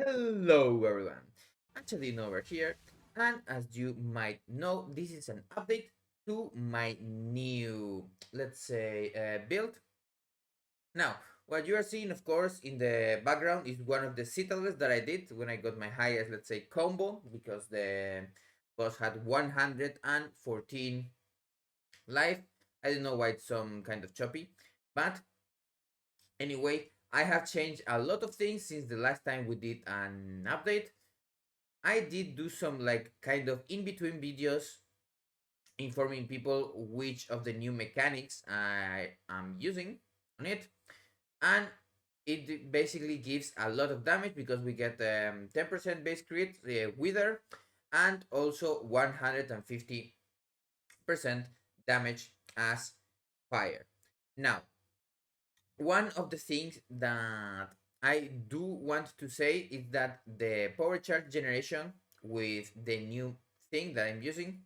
Hello everyone, Hachadino over here, and as you might know, this is an update to my new, let's say, build. Now, what you are seeing, of course, in the background is one of the citadels that I did when I got my highest, let's say, combo, because the boss had 114 life. I don't know why it's some kind of choppy, but anyway, I have changed a lot of things since the last time we did an update. I did do some like kind of in between videos informing people which of the new mechanics I am using on it, and it basically gives a lot of damage because we get 10% base crit wither and also 150% damage as fire. Now, one of the things that I do want to say is that the power charge generation with the new thing that I'm using,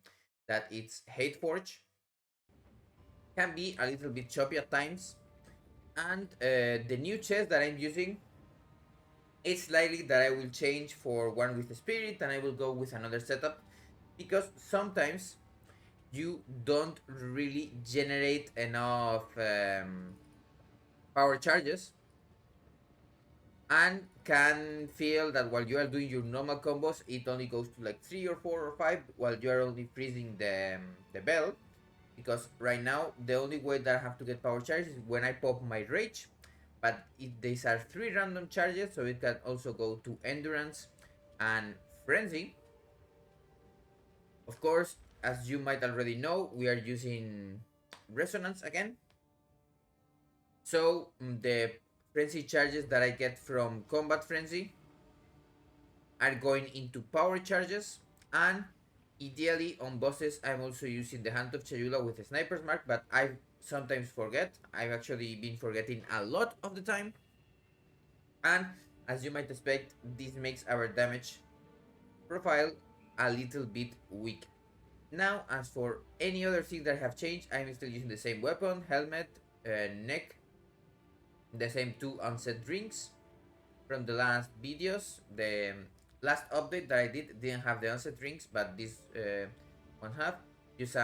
that it's Hate Forge, can be a little bit choppy at times. And the new chest that I'm using, it's likely that I will change for one with the spirit and I will go with another setup because sometimes you don't really generate enough power charges and can feel that while you are doing your normal combos, it only goes to like 3 or 4 or 5 while you are only freezing the bell. Because right now, the only way that I have to get power charges is when I pop my rage. But these are 3 random charges, so it can also go to endurance and frenzy. Of course, as you might already know, we are using resonance again. So the frenzy charges that I get from combat frenzy are going into power charges, and ideally on bosses I'm also using the hand of chayula with a sniper's mark, but I sometimes forget. I've actually been forgetting a lot of the time, and as you might expect, this makes our damage profile a little bit weak. Now, as for any other thing that I have changed, I'm still using the same weapon, helmet, neck, the same 2 unset rings from the last videos. The last update that I didn't have the onset rings, but this one have. Use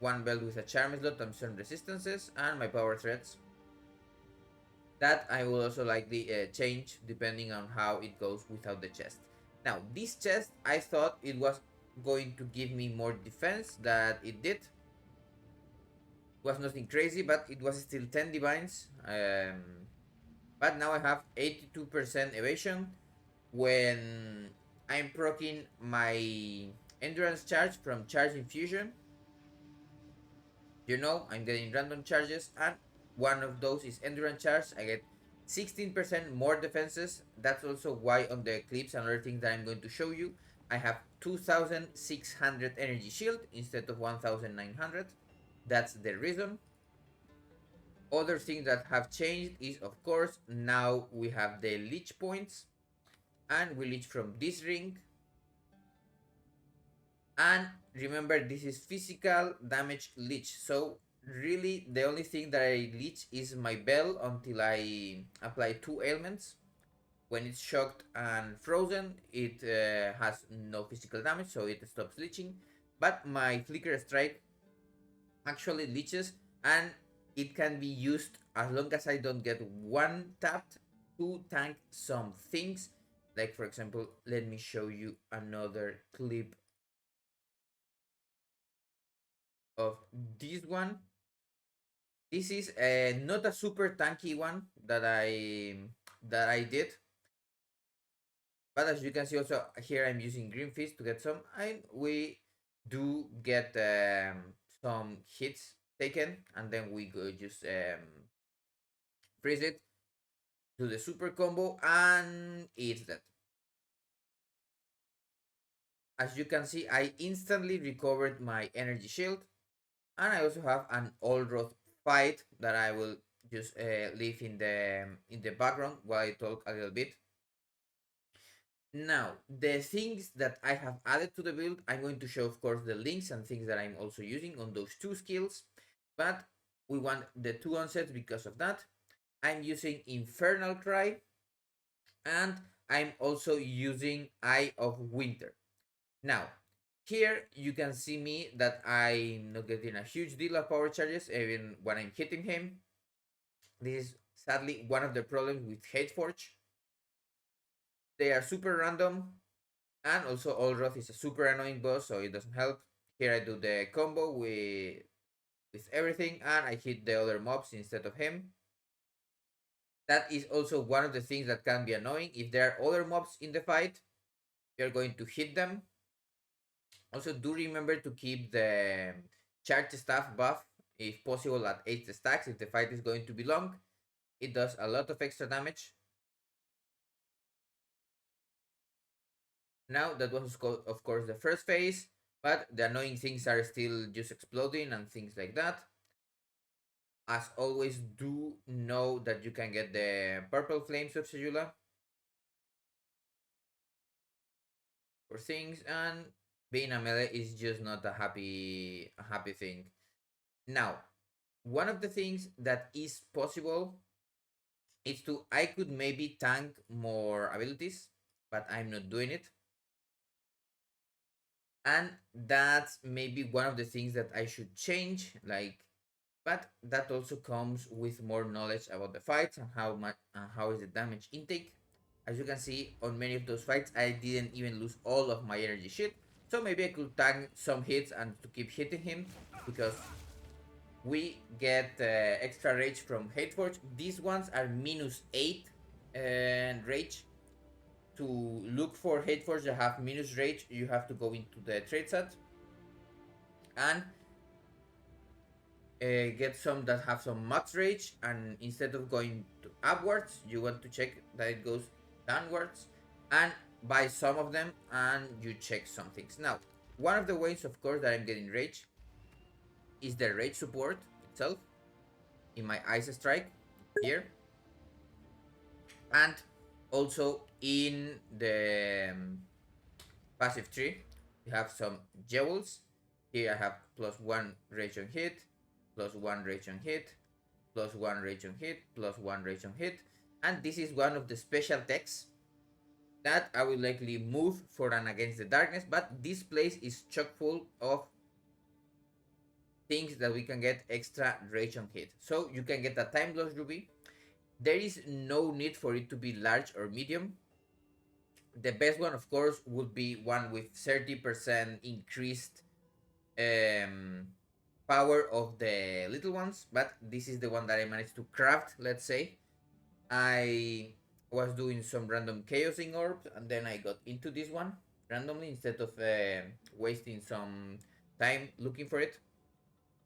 one belt with a charm slot and some resistances, and my power threats. That I will also likely change depending on how it goes without the chest. Now, this chest, I thought it was going to give me more defense that it did. It was nothing crazy, but it was still 10 divines. But now I have 82% evasion when I'm proccing my endurance charge from charge infusion. I'm getting random charges, and one of those is endurance charge. I get 16% more defenses. That's also why on the clips and other things that I'm going to show you, I have 2600 energy shield instead of 1900. That's the reason. Other things that have changed is, of course, now we have the leech points, and we leech from this ring. And remember, this is physical damage leech, so really the only thing that I leech is my bell until I apply 2 ailments. When it's shocked and frozen, it has no physical damage, so it stops leeching. But my flicker strike actually leeches, and it can be used as long as I don't get one tapped to tank some things. Like, for example, let me show you another clip of this one. This is not a super tanky one that I did, but as you can see also here I'm using green fist to get some, and we do get some hits taken, and then we go just freeze it to the super combo, and it's dead. As you can see, I instantly recovered my energy shield, and I also have an olroth fight that I will just leave in the background while I talk a little bit. Now, the things that I have added to the build, I'm going to show, of course, the links and things that I'm also using on those 2 skills, but we want the 2 onsets because of that. I'm using Infernal Cry, and I'm also using Eye of Winter. Now, here you can see me that I'm not getting a huge deal of power charges even when I'm hitting him. This is sadly one of the problems with Hateforge. They are super random, and also olroth is a super annoying boss, so it doesn't help. Here I do the combo with everything, and I hit the other mobs instead of him. That is also one of the things that can be annoying. If there are other mobs in the fight, you're going to hit them. Also, do remember to keep the charge staff buff, if possible, at 8 stacks. If the fight is going to be long, it does a lot of extra damage. Now, that was, of course, the first phase, but the annoying things are still just exploding and things like that. As always, do know that you can get the purple flames of Chayula for things, and being a melee is just not a happy thing. Now, one of the things that is possible is to I could maybe tank more abilities, but I'm not doing it. And that's maybe one of the things that I should change, like, but that also comes with more knowledge about the fights and how much how is the damage intake. As you can see, on many of those fights I didn't even lose all of my energy shit, so maybe I could tank some hits and to keep hitting him, because we get extra rage from Hateforge. These ones are -8 and rage. To look for Hateforge that have minus rage, you have to go into the trade set and get some that have some max rage, and instead of going to upwards, you want to check that it goes downwards, and buy some of them and you check some things. Now, one of the ways, of course, that I'm getting rage is the rage support itself in my ice strike here, and also in the passive tree we have some jewels. Here I have +1 rage on hit, +1 rage on hit, +1 rage on hit, +1 rage on hit, and this is one of the special techs that I will likely move for an Against the Darkness, but this place is chock full of things that we can get extra rage on hit. So you can get a time loss ruby. There is no need for it to be large or medium. The best one, of course, would be one with 30% increased um, power of the little ones, but this is the one that I managed to craft, let's say. I was doing some random chaosing orbs, and then I got into this one randomly instead of wasting some time looking for it.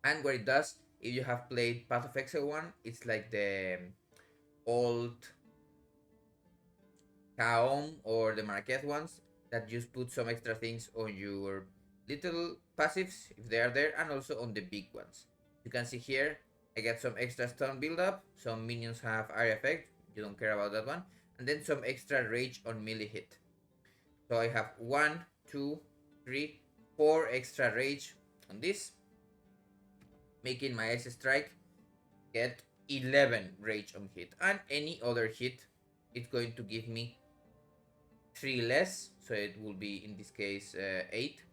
And what it does, if you have played Path of Exile 1, it's like the old Kaom or the Marquez ones that just put some extra things on your little passives if they are there, and also on the big ones. You can see here I get some extra stun build up, some minions have area effect, you don't care about that one, and then some extra rage on melee hit. So I have 1, 2, 3, 4 extra rage on this, making my ice strike get 11 rage on hit, and any other hit it's going to give me 3 less, so it will be in this case 8.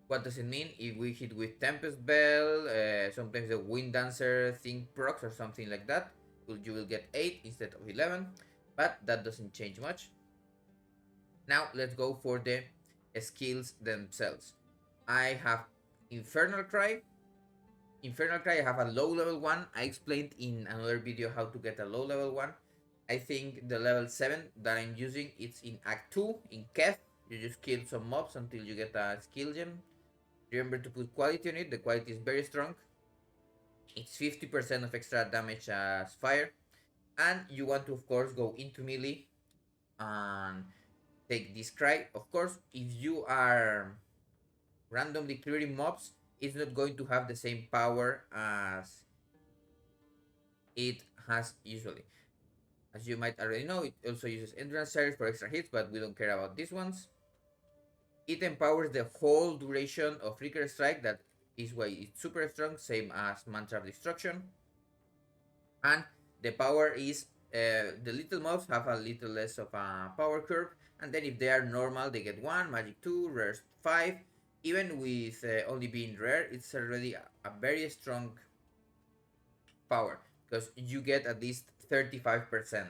What does it mean? If we hit with Tempest Bell, sometimes the Wind Dancer thing procs or something like that, you will get 8 instead of 11, but that doesn't change much. Now let's go for the skills themselves. I have Infernal Cry. Infernal Cry, I have a low level one. I explained in another video how to get a low level one. I think the level 7 that I'm using, it's in Act 2, in Keth. You just kill some mobs until you get a skill gem. Remember to put quality on it, the quality is very strong. It's 50% of extra damage as fire. And you want to, of course, go into melee and take this cry. Of course, if you are randomly clearing mobs, it's not going to have the same power as it has usually. As you might already know, it also uses endurance charge for extra hits, but we don't care about these ones. It empowers the whole duration of Recurrent Strike, that is why it's super strong, same as Mantra of Destruction. And the power is The little mobs have a little less of a power curve, and then if they are normal, they get 1, magic 2, rare 5. Even with only being rare, it's already a very strong power because you get at least 35%.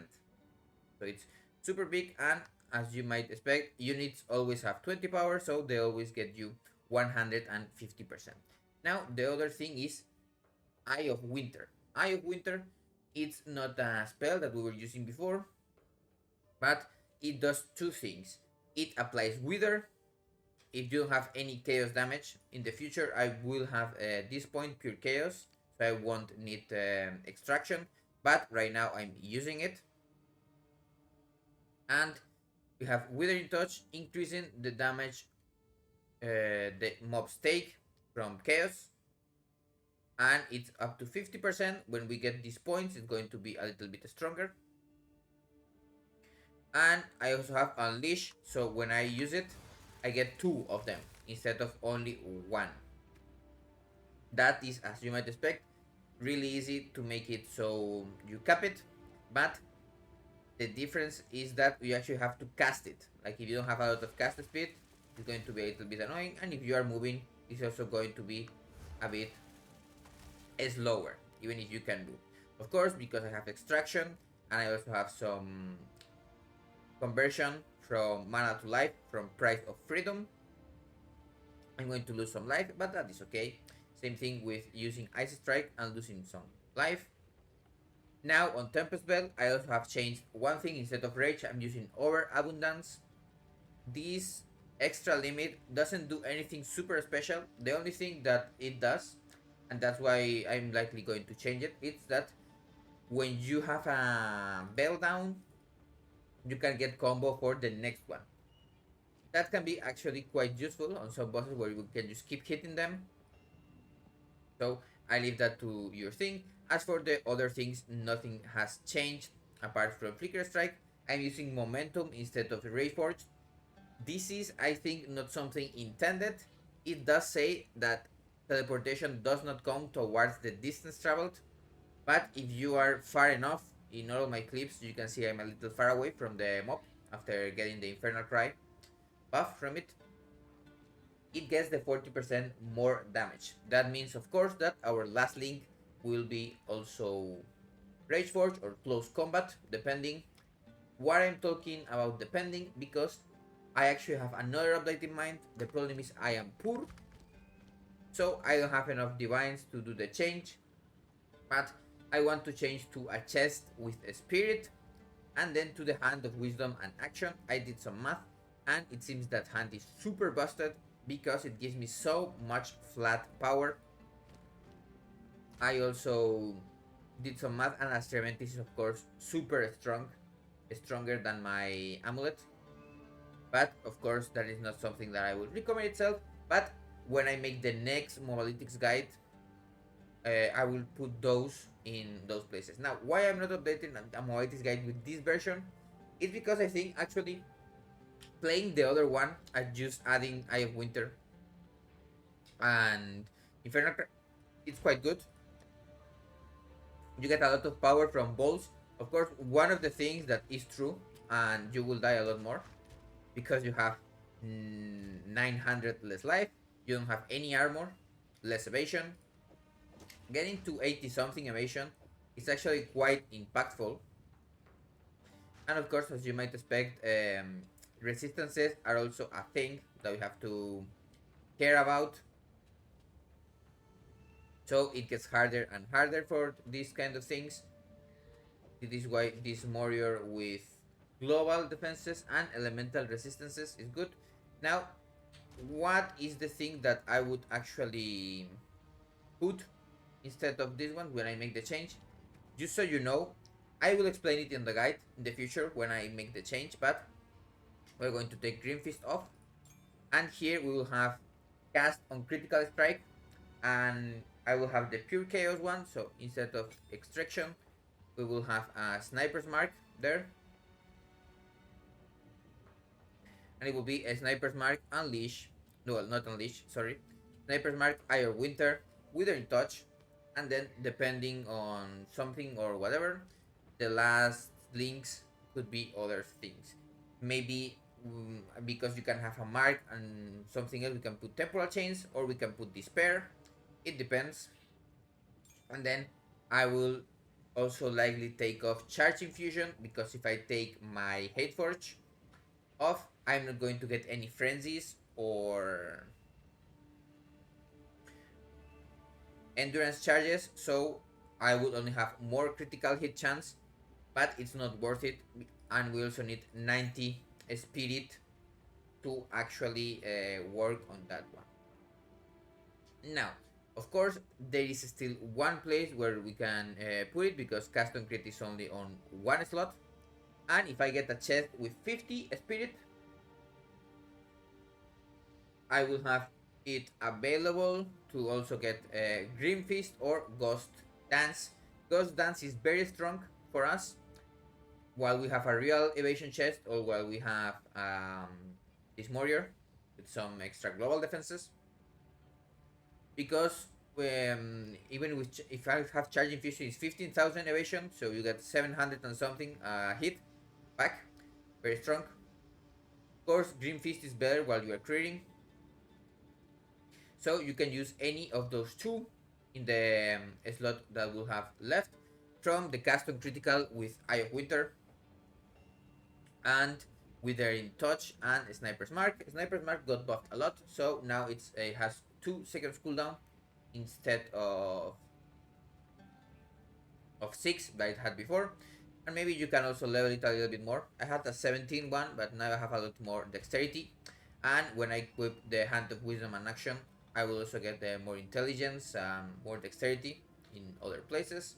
So it's super big, and as you might expect, units always have 20 power, so they always get you 150%. Now, the other thing is Eye of Winter. Eye of Winter, it's not a spell that we were using before, but it does two things. It applies Wither. If you don't have any chaos damage in the future, I will have this point pure chaos, so I won't need extraction, but right now I'm using it. And we have Withering Touch, increasing the damage the mobs take from chaos, and it's up to 50%. When we get these points, it's going to be a little bit stronger. And I also have Unleash, so when I use it, I get 2 of them instead of only 1. That is, as you might expect, really easy to make it so you cap it, but the difference is that you actually have to cast it. Like if you don't have a lot of cast speed, it's going to be a little bit annoying, and if you are moving, it's also going to be a bit slower, even if you can move. Of course, because I have extraction, and I also have some conversion from mana to life from Price of Freedom, I'm going to lose some life, but that is okay. Same thing with using Ice Strike and losing some life. Now on Tempest Bell, I also have changed one thing. Instead of Rage, I'm using Overabundance. This extra limit doesn't do anything super special. The only thing that it does, and that's why I'm likely going to change it, it's that when you have a Bell down, you can get combo for the next one. That can be actually quite useful on some bosses where you can just keep hitting them. So I leave that to your thing. As for the other things, nothing has changed apart from Flicker Strike. I'm using Momentum instead of Rayforge. This is, I think, not something intended. It does say that teleportation does not come towards the distance traveled, but if you are far enough, in all my clips, you can see I'm a little far away from the mob after getting the Infernal Cry buff from it. It gets the 40% more damage. That means, of course, that our last link will be also Rageforge or close combat, depending. What I'm talking about depending, because I actually have another update in mind. The problem is I am poor, so I don't have enough divines to do the change, but I want to change to a chest with a spirit, and then to the hand of wisdom and action. I did some math, and it seems that hand is super busted because it gives me so much flat power. I also did some math, and Astrementis is of course super strong, stronger than my amulet. But of course that is not something that I would recommend itself. But when I make the next Mobalytics guide, I will put those in those places. Now, why I'm not updating a Mobalytics guide with this version is because I think actually playing the other one and just adding Eye of Winter and Infernal, it's quite good. You get a lot of power from balls. Of course, one of the things that is true, and you will die a lot more because you have 900 less life, you don't have any armor, less evasion. Getting to 80 something evasion is actually quite impactful. And of course, as you might expect, resistances are also a thing that we have to care about. So it gets harder and harder for these kind of things. This is why this warrior with global defenses and elemental resistances is good. Now, what is the thing that I would actually put instead of this one when I make the change? Just so you know, I will explain it in the guide in the future when I make the change, but we're going to take Green Fist off, and here we will have cast on critical strike, and I will have the pure chaos one, so instead of extraction we will have a sniper's mark there, and it will be a sniper's mark unleash, no, not unleash, sorry, sniper's mark Eye of Winter, Withering Touch, and then depending on something or whatever, the last links, could be other things. Maybe because you can have a mark and something else, we can put temporal chains or we can put despair. It depends. And then I will also likely take off charge infusion, because if I take my hate forge off, I'm not going to get any frenzies or endurance charges, so I would only have more critical hit chance, but it's not worth it. And we also need 90 spirit to actually work on that one. Now, of course, there is still one place where we can put it, because custom crit is only on one slot. And if I get a chest with 50 spirit, I will have it available to also get Grim Fist or Ghost Dance. Ghost Dance is very strong for us while we have a real evasion chest, or while we have this warrior with some extra global defenses. Because even with if I have charging fusion, it's 15,000 evasion, so you get 700 and something hit back, very strong. Of course, Grim Fist is better while you are critting, so you can use any of those two in the slot that we'll have left from the custom critical with Eye of Winter and Withering Touch and Sniper's Mark. Sniper's Mark got buffed a lot, so now it has 2 seconds cooldown instead of 6 that it had before. And maybe you can also level it a little bit more. I had a 17 one, but now I have a lot more dexterity. And when I equip the Hand of Wisdom and Action, I will also get more intelligence and more dexterity in other places.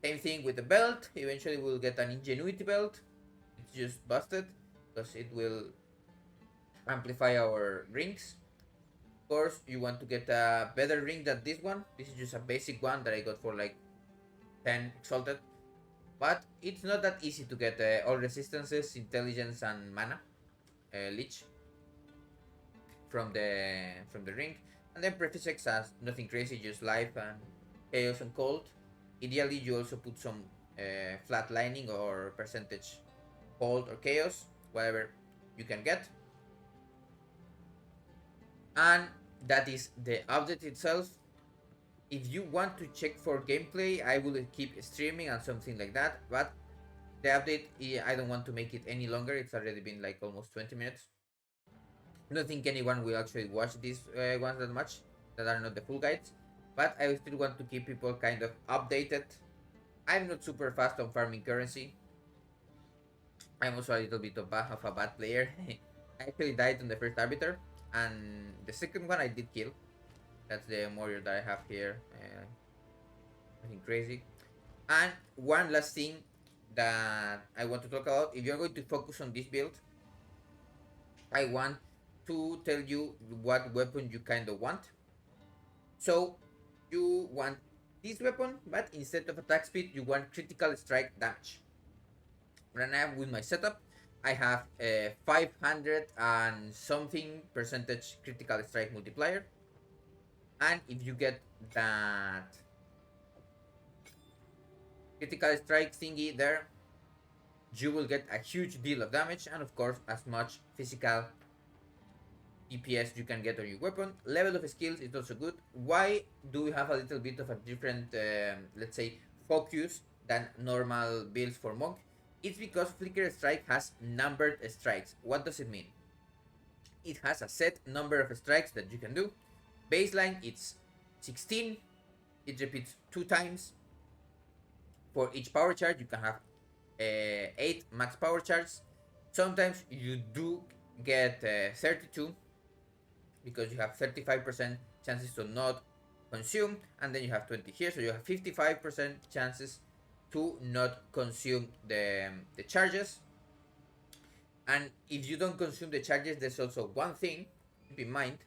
Same thing with the belt. Eventually we'll get an Ingenuity belt. It's just busted because it will amplify our rings. Of course, you want to get a better ring than this one. This is just a basic one that I got for like 10 exalted. But it's not that easy to get all resistances, intelligence, and mana. Leech from the ring. And then Prefix has nothing crazy, just life and chaos and cold. Ideally, you also put some flat lining or percentage cold or chaos, whatever you can get. And that is the update itself. If you want to check for gameplay, I will keep streaming and something like that. But the update, I don't want to make it any longer. It's already been like almost 20 minutes. I don't think anyone will actually watch these ones that much, that are not the full guides. But I still want to keep people kind of updated. I'm not super fast on farming currency. I'm also a little bit of a bad player. I actually died on the first arbiter, and the second one I did kill. That's the warrior that I have here. Nothing crazy. And one last thing that I want to talk about. If you're going to focus on this build, I want to tell you what weapon you kind of want. So you want this weapon, but instead of attack speed, you want critical strike damage. Right now with my setup, I have a 500 and something percentage critical strike multiplier. And if you get that critical strike thingy there, you will get a huge deal of damage, and of course as much physical DPS you can get on your weapon. Level of skills is also good. Why do we have a little bit of a different, let's say, focus than normal builds for Monk? It's because Flicker Strike has numbered strikes. What does it mean? It has a set number of strikes that you can do. Baseline, it's 16. It repeats 2 times. For each power charge, you can have 8 max power charges. Sometimes you do get 32, because you have 35% chances to not consume, and then you have 20 here, so you have 55% chances to not consume the charges. And if you don't consume the charges, there's also one thing keep in mind.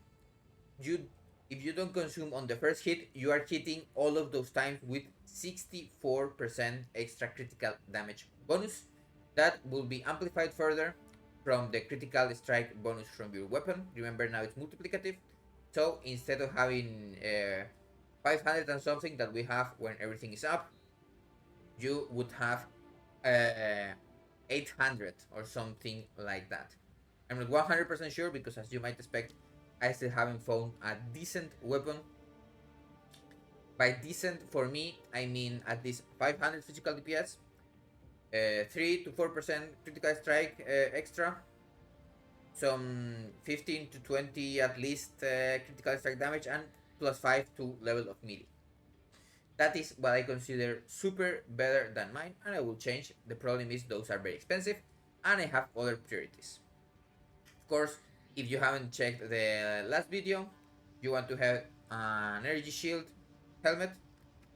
If you don't consume on the first hit, you are hitting all of those times with 64% extra critical damage bonus. That will be amplified further from the critical strike bonus from your weapon. Remember, now it's multiplicative. So instead of having 500 and something that we have when everything is up, you would have 800 or something like that. I'm not 100% sure because, as you might expect, I still haven't found a decent weapon. By decent, for me, I mean at least 500 physical DPS, 3 to 4% critical strike extra, some 15 to 20 at least critical strike damage, and plus 5 to level of melee. That is what I consider super better than mine, and I will change. The problem is those are very expensive, and I have other priorities. Of course, if you haven't checked the last video, you want to have an energy shield helmet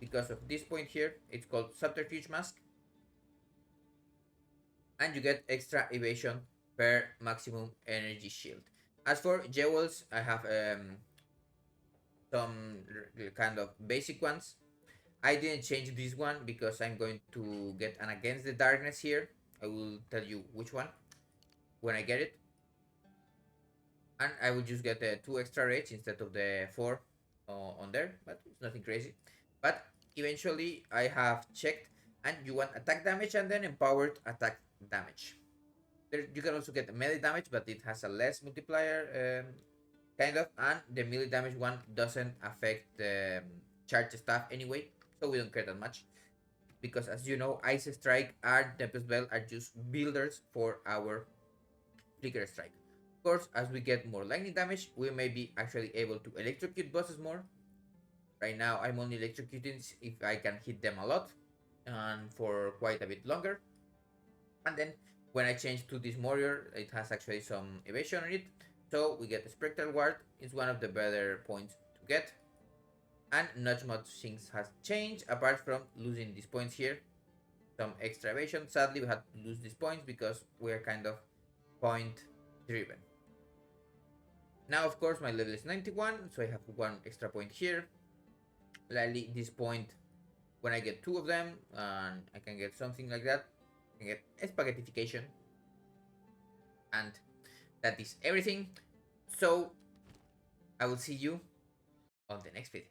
because of this point here. It's called subterfuge mask, and you get extra evasion per maximum energy shield. As for jewels, I have some kind of basic ones. I didn't change this one because I'm going to get an against the darkness here. I will tell you which one when I get it. And I will just get the 2 extra rage instead of the 4 on there, but it's nothing crazy. But eventually I have checked, and you want attack damage and then empowered attack damage. There, you can also get melee damage, but it has a less multiplier, kind of, and the melee damage one doesn't affect the charge staff anyway, so we don't care that much. Because as you know, Ice Strike and Tempest Bell are just builders for our Flicker Strike. Of course, as we get more lightning damage, we may be actually able to electrocute bosses more. Right now, I'm only electrocuting if I can hit them a lot and for quite a bit longer. And then when I change to this warrior, it has actually some evasion on it. So we get the Spectral Ward. It's one of the better points to get. And not much things has changed apart from losing these points here. Some extra evasion. Sadly, we had to lose these points because we're kind of point driven. Now, of course, my level is 91, so I have 1 extra point here. Likely this point, when I get 2 of them, and I can get something like that, I can get spaghettification. And that is everything. So, I will see you on the next video.